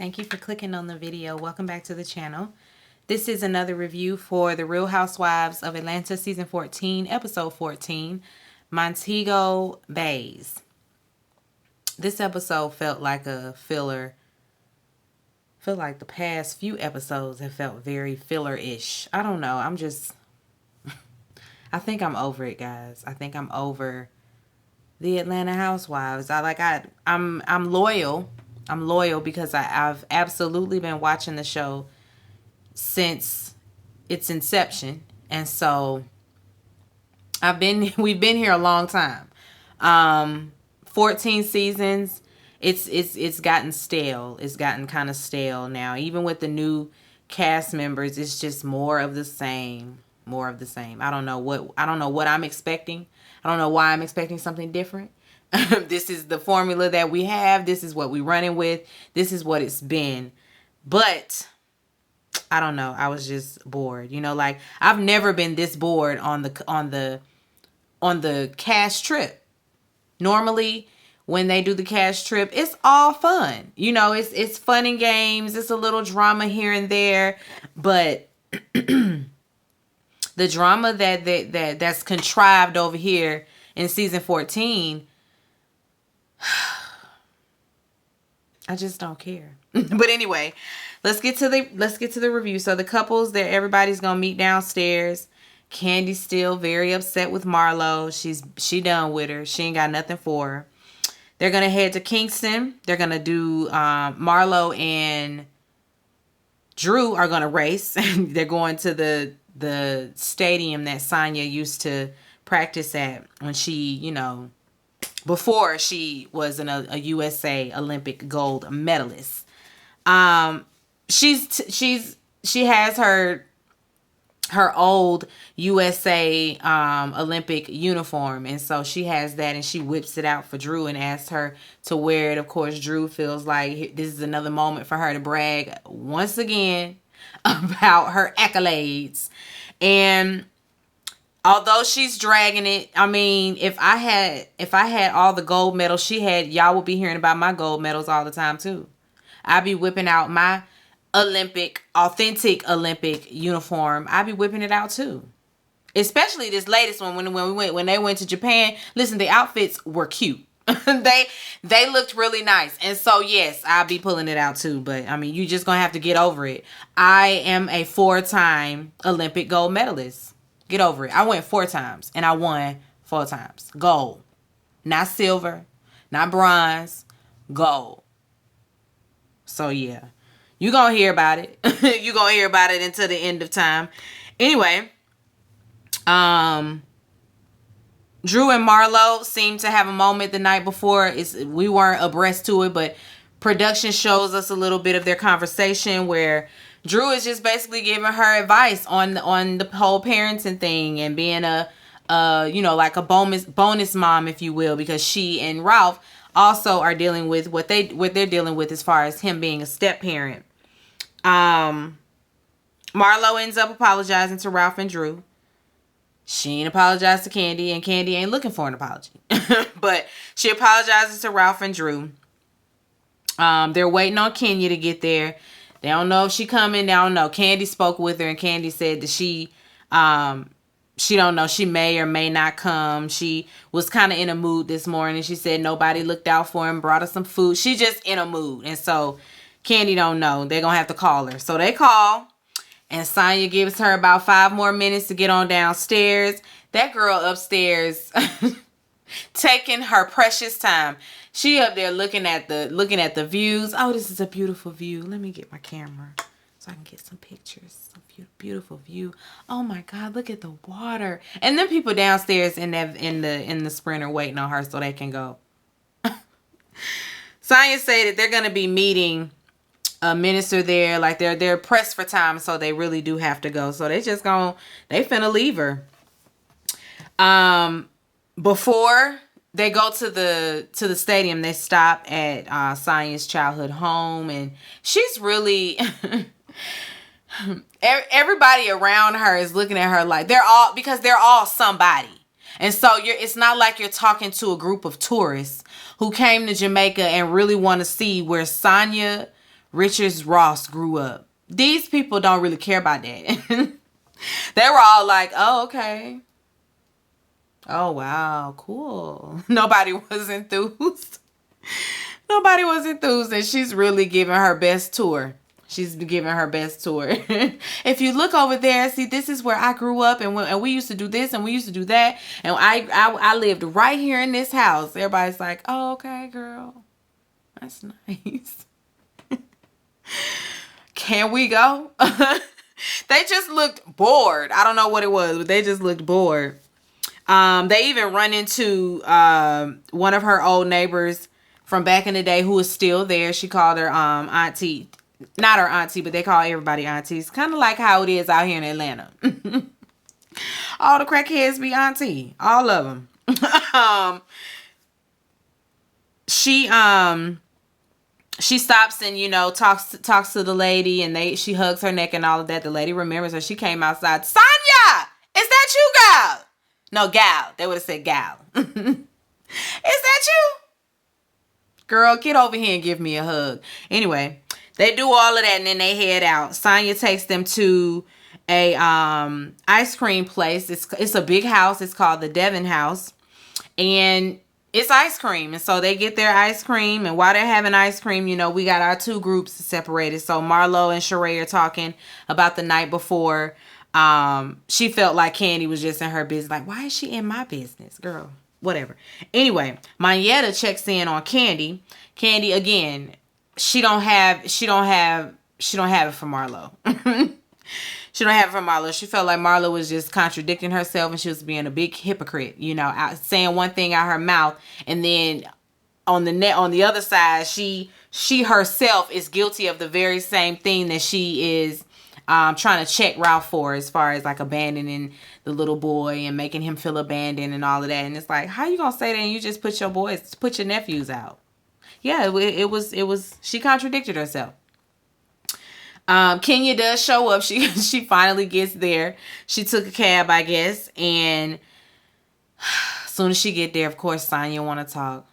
Thank you for clicking on the video. Welcome back to the channel. This is another review for The Real Housewives of Atlanta Season 14, Episode 14, Montego, Baes. This episode felt like a filler. Felt like the past few episodes have felt very filler-ish. I don't know. I think I'm over it, guys. I think I'm over the Atlanta Housewives. I'm loyal. I'm loyal because I've absolutely been watching the show since its inception. And so we've been here a long time. 14 seasons. It's gotten stale. It's gotten kind of stale now. Even with the new cast members, it's just more of the same. More of the same. I don't know what I'm expecting. I don't know why I'm expecting something different. This is the formula that we have. This is what we're running with. This is what it's been. But I don't know. I was just bored. Like I've never been this bored on the cash trip. Normally, when they do the cash trip, it's all fun. It's fun and games. It's a little drama here and there, but the drama that's contrived over here in season 14, I just don't care. But anyway, let's get to the review. So the couples there, everybody's gonna meet downstairs. Candy's still very upset with Marlo. She done with her. She ain't got nothing for her. They're gonna head to Kingston. They're gonna do Marlo and Drew are gonna race. They're going to the stadium that Sonya used to practice at when she, before she was a USA Olympic gold medalist. She has her old USA Olympic uniform, and so she has that, and she whips it out for Drew and asks her to wear it. Of course, Drew feels like this is another moment for her to brag once again about her accolades. And although she's dragging it, I mean, if I had all the gold medals she had, y'all would be hearing about my gold medals all the time too. I'd be whipping out my authentic Olympic uniform. I'd be whipping it out too. Especially this latest one when they went to Japan. Listen, the outfits were cute. they looked really nice. And so yes, I'll be pulling it out too. But I mean, you just gonna have to get over it. I am a 4-time Olympic gold medalist. Get over it. I went 4 times and I won 4 times. Gold. Not silver, not bronze, gold. So yeah. You're going to hear about it. You're going to hear about it until the end of time. Anyway, Drew and Marlo seemed to have a moment the night before. We weren't abreast to it, but production shows us a little bit of their conversation where Drew is just basically giving her advice on the whole parenting thing and being like a bonus mom, if you will, because she and Ralph also are dealing with what they're dealing with as far as him being a step parent. Marlo ends up apologizing to Ralph and Drew. She ain't apologized to Candy, and Candy ain't looking for an apology. But she apologizes to Ralph and Drew. They're waiting on Kenya to get there. They don't know if she coming. They don't know. Candy spoke with her, and Candy said that she don't know. She may or may not come. She was kind of in a mood this morning. She said nobody looked out for him, brought her some food. She just in a mood. And so Candy don't know. They're going to have to call her. So they call, and Sonya gives her about 5 more minutes to get on downstairs. That girl upstairs taking her precious time. She up there looking at the views. Oh, this is a beautiful view. Let me get my camera so I can get some pictures. Some beautiful view. Oh my God, look at the water. And then people downstairs in the Sprinter waiting on her so they can go. Sonya said that they're going to be meeting a minister there. Like they're pressed for time, so they really do have to go. So they finna leave her. Before they go to the stadium, they stop at Sonya's childhood home, and she's really everybody around her is looking at her like they're all somebody. And so it's not like you're talking to a group of tourists who came to Jamaica and really want to see where Sonya, Richard Ross grew up. These people don't really care about that. They were all like, oh, okay. Oh, wow, cool. Nobody was enthused. Nobody was enthused, and she's really giving her best tour. She's giving her best tour. If you look over there, see, this is where I grew up, and we used to do this, and we used to do that, and I lived right here in this house. Everybody's like, oh, okay, girl. That's nice. Can we go? They just looked bored. I don't know what it was, but they just looked bored. They even run into one of her old neighbors from back in the day who is still there. She called her auntie. Not her auntie, but they call everybody aunties. Kind of like how it is out here in Atlanta. All the crackheads be auntie. All of them. She stops and, you know, talks to the lady, and she hugs her neck and all of that. The lady remembers her. She came outside. Sonya! Is that you, gal? No, gal. They would have said gal. Is that you? Girl, get over here and give me a hug. Anyway, they do all of that and then they head out. Sonya takes them to a ice cream place. It's a big house. It's called the Devon House. And it's ice cream. And so they get their ice cream. And while they're having ice cream, you know, we got our two groups separated. So Marlo and Sheree are talking about the night before. She felt like Candy was just in her business. Like, why is she in my business, girl? Whatever. Anyway, Mayetta checks in on Candy. Candy, again, she don't have it for Marlo. She don't have it for Marlo. She felt like Marlo was just contradicting herself, and she was being a big hypocrite, you know, saying one thing out her mouth, and then on the other side, she herself is guilty of the very same thing that she is trying to check Ralph for, as far as like abandoning the little boy and making him feel abandoned and all of that. And it's like, how you gonna say that and you just put your nephews out? Yeah, it was she contradicted herself. Kenya does show up. She finally gets there. She took a cab, I guess, and as soon as she get there, of course, Sonya want to talk.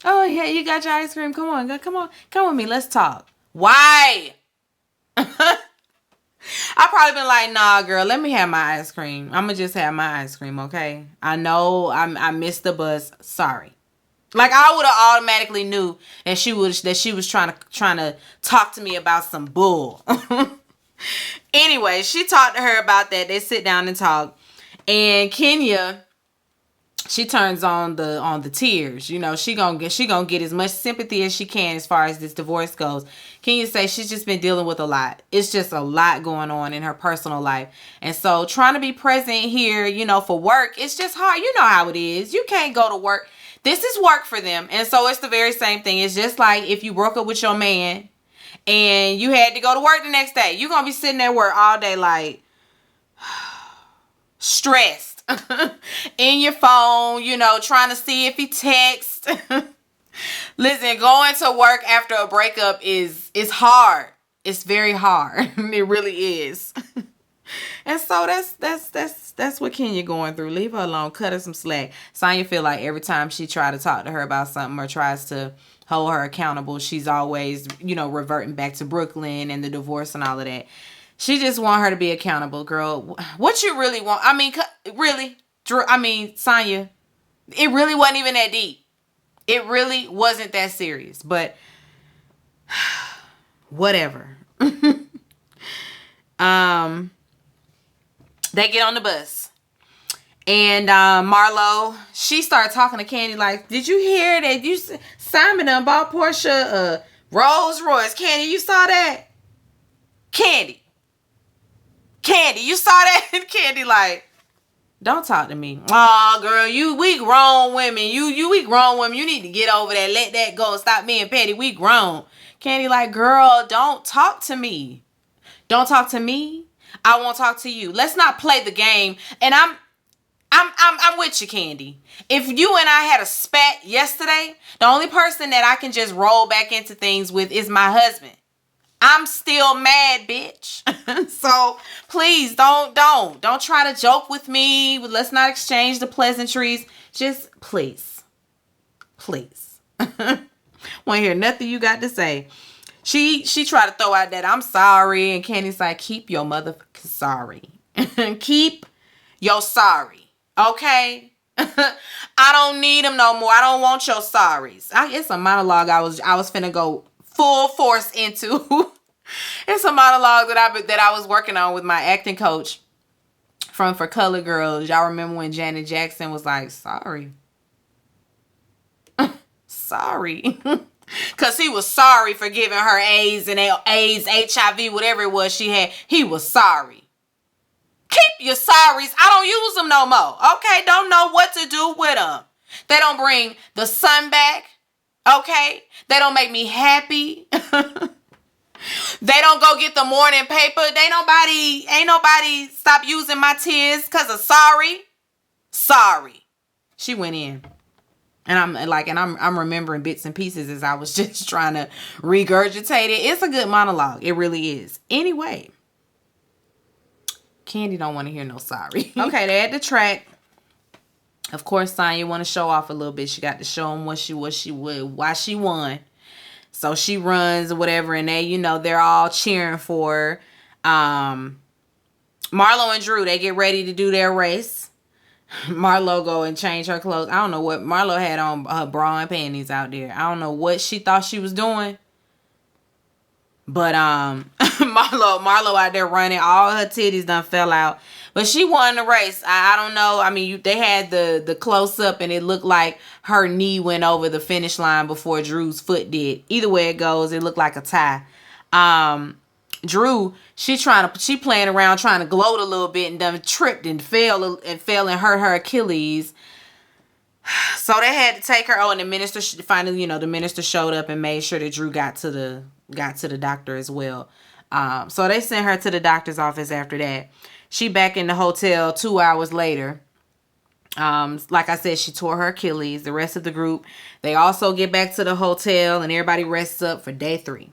Oh yeah, you got your ice cream. Come on, come with me. Let's talk. Why? I probably been like, nah, girl, let me have my ice cream. I'm gonna just have my ice cream, okay? I know I missed the bus. Sorry. Like, I would have automatically knew that she was trying to talk to me about some bull. Anyway, she talked to her about that. They sit down and talk, and Kenya, she turns on the tears. You know, she gonna get as much sympathy as she can as far as this divorce goes. Kenya says she's just been dealing with a lot. It's just a lot going on in her personal life. And so trying to be present here, you know, for work, it's just hard. You know how it is. You can't go to work. This is work for them. And so it's the very same thing. It's just like if you broke up with your man and you had to go to work the next day. You're going to be sitting at work all day like stressed in your phone, you know, trying to see if he texts. Listen, going to work after a breakup is hard. It's very hard. It really is. And so that's what Kenya going through. Leave her alone. Cut her some slack. Sonya feel like every time she try to talk to her about something or tries to hold her accountable, she's always, you know, reverting back to Brooklyn and the divorce and all of that. She just want her to be accountable, girl. What you really want? I mean, really? I mean, Sonya, it really wasn't even that deep. It really wasn't that serious. But whatever. They get on the bus. And Marlo, she started talking to Candy like, did you hear that Simon done bought Portia a Rolls Royce? Candy, you saw that? Candy, you saw that? Candy like, don't talk to me. Oh, girl, we grown women. We grown women. You need to get over that. Let that go. Stop being petty. We grown. Candy like, girl, don't talk to me. Don't talk to me. I won't talk to you. Let's not play the game. And I'm with you, Candy. If you and I had a spat yesterday, the only person that I can just roll back into things with is my husband. I'm still mad, bitch. So please don't try to joke with me. Let's not exchange the pleasantries. Just please. Want to hear nothing you got to say. She tried to throw out that I'm sorry, and Candy's like, keep your motherfucking sorry. Keep your sorry. Okay? I don't need them no more. I don't want your sorries. It's a monologue I was finna go full force into. It's a monologue that I was working on with my acting coach from For Color Girls. Y'all remember when Janet Jackson was like, sorry. Sorry. Because he was sorry for giving her AIDS and AIDS, HIV, whatever it was she had. He was sorry. Keep your sorries. I don't use them no more. Okay? Don't know what to do with them. They don't bring the sun back. Okay? They don't make me happy. They don't go get the morning paper. Ain't nobody stop using my tears because of sorry. Sorry. She went in. And I'm remembering bits and pieces as I was just trying to regurgitate it. It's a good monologue. It really is. Anyway, Candy don't want to hear no sorry. Okay, they at the track. Of course, Sonya want to show off a little bit. She got to show them why she won. So she runs or whatever, and they're all cheering for her. Marlo and Drew, they get ready to do their race. Marlo go and change her clothes. I don't know what Marlo had on, her bra and panties out there. I don't know what she thought she was doing. But Marlo out there running. All her titties done fell out. But she won the race. I don't know. I mean, they had the close up and it looked like her knee went over the finish line before Drew's foot did. Either way it goes, it looked like a tie. Drew, she playing around trying to gloat a little bit and done tripped and fell and hurt her Achilles. So they had to take her. Oh, and the minister finally, the minister showed up and made sure that Drew got to the doctor as well. So they sent her to the doctor's office after that. She back in the hotel 2 hours later. Like I said, she tore her Achilles. The rest of the group, they also get back to the hotel and everybody rests up for day 3.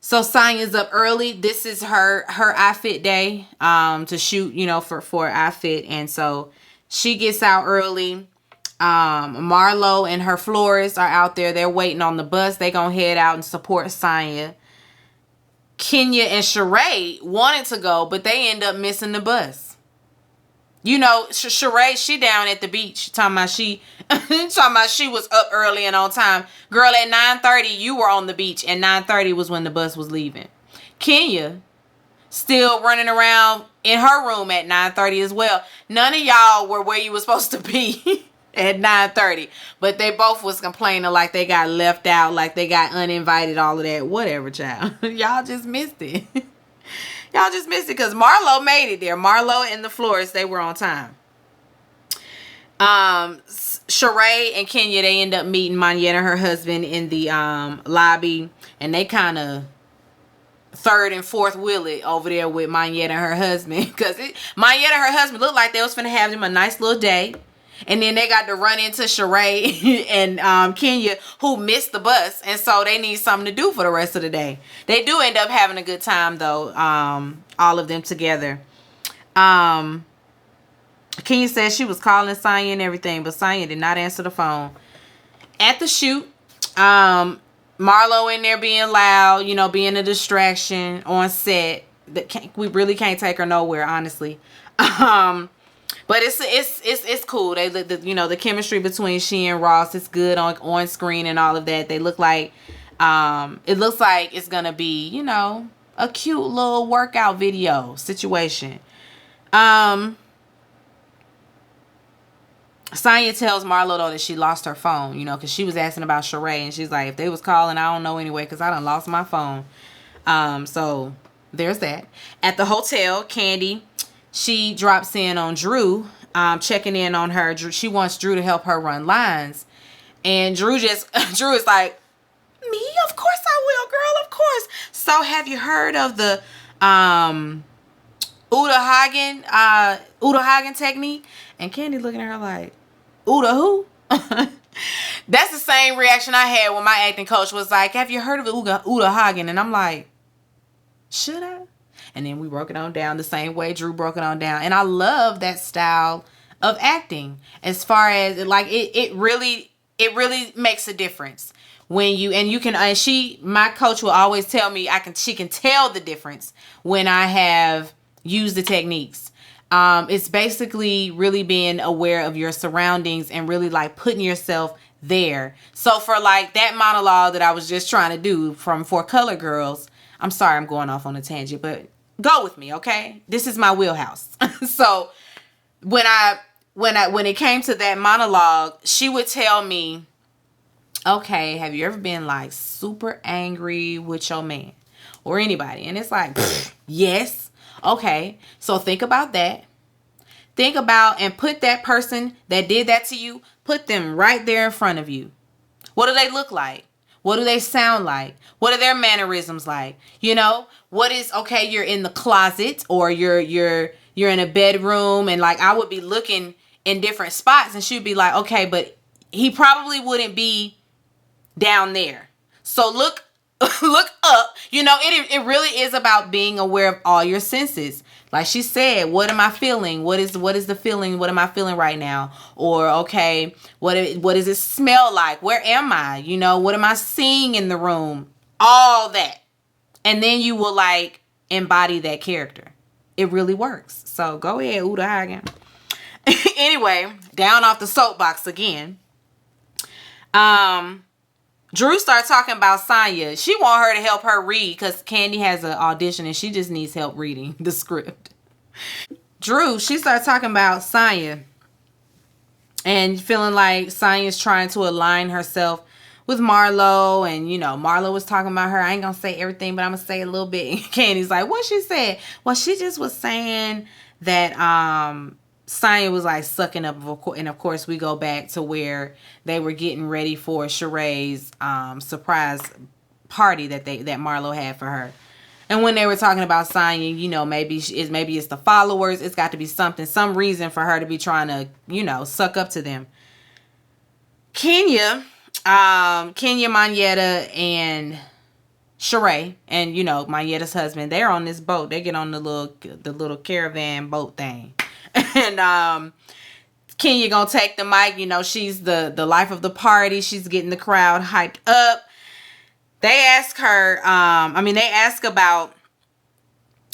So Sonya's up early. This is her outfit day to shoot, for outfit. And so she gets out early. Marlo and her florist are out there. They're waiting on the bus. They gonna head out and support Sonya. Kenya and Sheree wanted to go, but they end up missing the bus. Sheree, she down at the beach talking about she was up early and on time. Girl, at 9:30 you were on the beach, and 9:30 was when the bus was leaving. Kenya still running around in her room at 9:30 as well. None of y'all were where you were supposed to be at 9:30, but they both was complaining like they got left out, like they got uninvited, all of that. Whatever, child. Y'all just missed it. Y'all just missed it because Marlo made it there. Marlo and the florist, they were on time. Sheree and Kenya, they end up meeting Monyetta and her husband in the lobby, and they kind of third and fourth wheel it over there with Monyetta and her husband, because Monyetta and her husband looked like they was finna have them a nice little day. And then they got to run into Sheree and Kenya, who missed the bus. And so they need something to do for the rest of the day. They do end up having a good time, though, all of them together. Kenya says she was calling Sonya and everything, but Sonya did not answer the phone. At the shoot, Marlo in there being loud, being a distraction on set. We really can't take her nowhere, honestly. But it's cool. The chemistry between she and Ross is good on screen and all of that. They look like it looks like it's gonna be, a cute little workout video situation. Sonya tells Marlo though that she lost her phone, because she was asking about Sheree, and she's like, if they was calling, I don't know anyway, because I done lost my phone. So there's that. At the hotel, Candy, she drops in on Drew, checking in on her. She wants Drew to help her run lines. And Drew is like, me? Of course I will, girl, of course. So have you heard of the Uda Hagen technique? And Candy looking at her like, Uda who? That's the same reaction I had when my acting coach was like, have you heard of Uda Hagen? And I'm like, should I? And then we broke it on down the same way Drew broke it on down. And I love that style of acting, as far as it really makes a difference when you, and you can, my coach will always tell me she can tell the difference when I have used the techniques. It's basically really being aware of your surroundings and really like putting yourself there. So for like that monologue that I was just trying to do from For Color Girls, I'm sorry I'm going off on a tangent, but go with me, okay? This is my wheelhouse. So when it came to that monologue, she would tell me, okay, have you ever been like super angry with your man or anybody? And it's like, yes. Okay, so think about that. Think about and put that person that did that to you, put them right there in front of you. What do they look like? What do they sound like? What are their mannerisms like? You know, what is, okay, you're in the closet or you're in a bedroom, and like I would be looking in different spots and she'd be like, okay, but he probably wouldn't be down there. So look look up. You know, it really is about being aware of all your senses. Like she said, what am I feeling? What is the feeling? What am I feeling right now? Or okay, what does it smell like? Where am I? You know, what am I seeing in the room? All that. And then you will like embody that character. It really works. So go ahead, Uda Hagen. Anyway, down off the soapbox again. Drew started talking about Sonya. She want her to help her read because Candy has an audition and she just needs help reading the script. Drew, she started talking about Sonya and feeling like Sonya's trying to align herself with Marlo. And, you know, Marlo was talking about her. I ain't going to say everything, but I'm going to say a little bit. And Candy's like, what she said? Well, she just was saying that Sonya was like sucking up, and of course we go back to where they were getting ready for Sheree's surprise party that Marlo had for her. And when they were talking about Sonya, you know, maybe it's the followers. It's got to be some reason for her to be trying to, you know, suck up to them. Kenya, Monyetta, and Sheree, and you know, Monyetta's husband, they're on this boat. They get on the little caravan boat thing. And Kenya gonna take the mic. You know, she's the life of the party. She's getting the crowd hyped up. They ask her, they ask about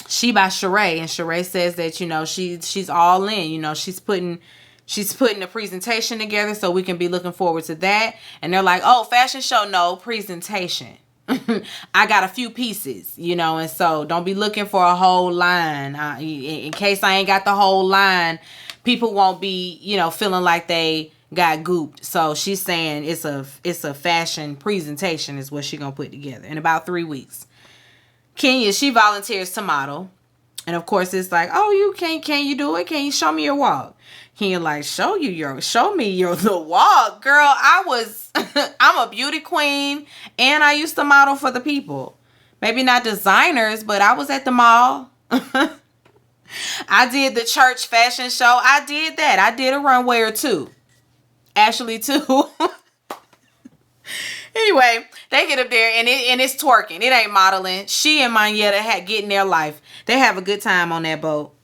she by Sheree, and Sheree says that, you know, she's all in. You know, she's putting a presentation together, so we can be looking forward to that. And they're like, oh, fashion show, no, presentation. I got a few pieces, you know, and so don't be looking for a whole line. In case I ain't got the whole line, people won't be, you know, feeling like they got gooped. So she's saying it's a fashion presentation is what she gonna put together in about 3 weeks. Kenya, she volunteers to model. And of course it's like, oh, you can you do it? Can you show me your walk? Kenya like, show me the walk. Girl, I'm a beauty queen and I used to model for the people. Maybe not designers, but I was at the mall. I did the church fashion show. I did that. I did a runway or two. Actually, two. Anyway, they get up there and it's twerking. It ain't modeling. She and Monyetta getting their life. They have a good time on that boat.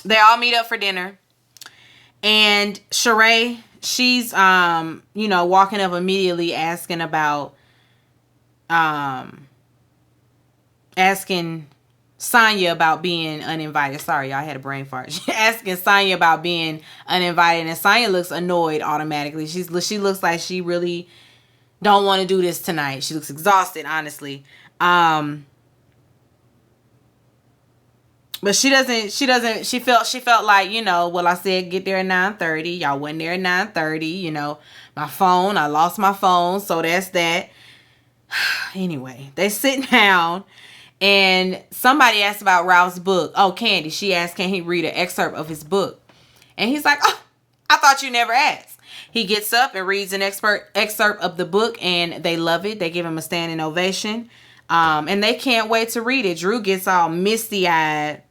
They all meet up for dinner. And Sheree, she's you know, walking up immediately asking about asking Sonya about being uninvited. Sorry, y'all, I had a brain fart. She asking Sonya about being uninvited, and Sonya looks annoyed automatically. She looks like she really don't want to do this tonight. She looks exhausted, honestly. But she felt like, you know, well, I said get there at 9:30. Y'all went there at 9:30. You know, I lost my phone, so that's that. Anyway, they sit down and somebody asked about Ralph's book. Oh, Candy, she asked, can he read an excerpt of his book? And he's like, oh, I thought you never asked. He gets up and reads an excerpt of the book, and they love it. They give him a standing ovation. And they can't wait to read it. Drew gets all misty-eyed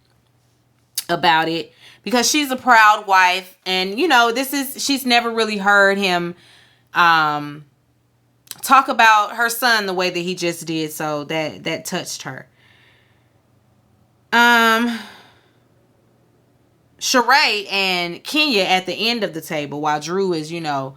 about it because she's a proud wife, and you know, she's never really heard him talk about her son the way that he just did, so that touched her. Sheree and Kenya at the end of the table while Drew is, you know,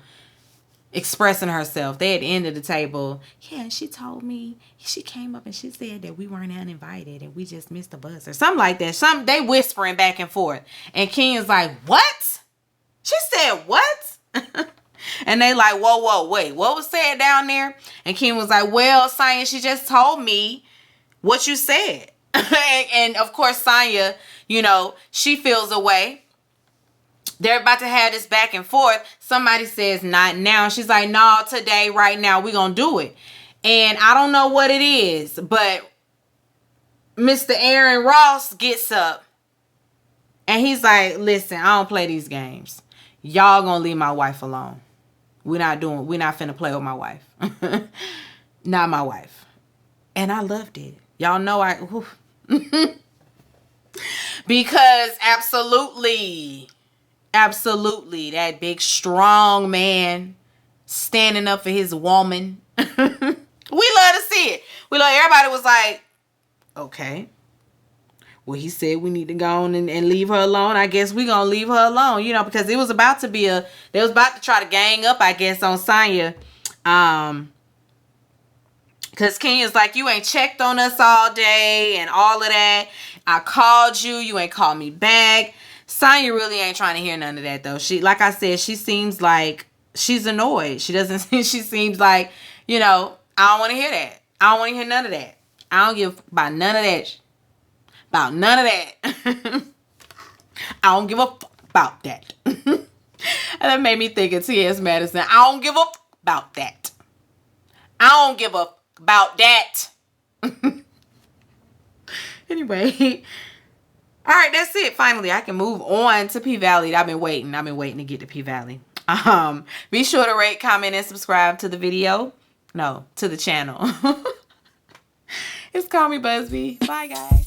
expressing herself. They at the end of the table. Yeah, and she told me, she came up and she said that we weren't uninvited and we just missed the bus or something like that. They whispering back and forth. And Kenya's like, what? She said, what? And they like, whoa, wait, what was said down there? And Kenya was like, well, Sonya, she just told me what you said. And of course, Sonya, you know, she feels away. They're about to have this back and forth. Somebody says, not now. She's like, no, today, right now, we're going to do it. And I don't know what it is, but Mr. Aaron Ross gets up. And he's like, listen, I don't play these games. Y'all going to leave my wife alone. We're not finna play with my wife. Not my wife. And I loved it. Y'all know because absolutely, that big strong man standing up for his woman. We love to see it. Everybody was like, okay. Well, he said we need to go on and leave her alone. I guess we gonna leave her alone, you know, because it was about to be they was about to try to gang up, I guess, on Sonya. Because Kenya's like, you ain't checked on us all day and all of that. I called you. You ain't called me back. Sonya really ain't trying to hear none of that, though. She, like I said, she seems like she's annoyed. She seems like, you know, I don't want to hear that. I don't want to hear none of that. I don't give about none of that. About none of that. I don't give a fuck about that. And that made me think of T.S. Madison. I don't give a fuck about that. I don't give a about that. Anyway. All right, that's it. Finally, I can move on to P-Valley. I've been waiting to get to P-Valley. Be sure to rate, comment, and subscribe to the video. No, to the channel. It's Call Me Busby. Bye, guys.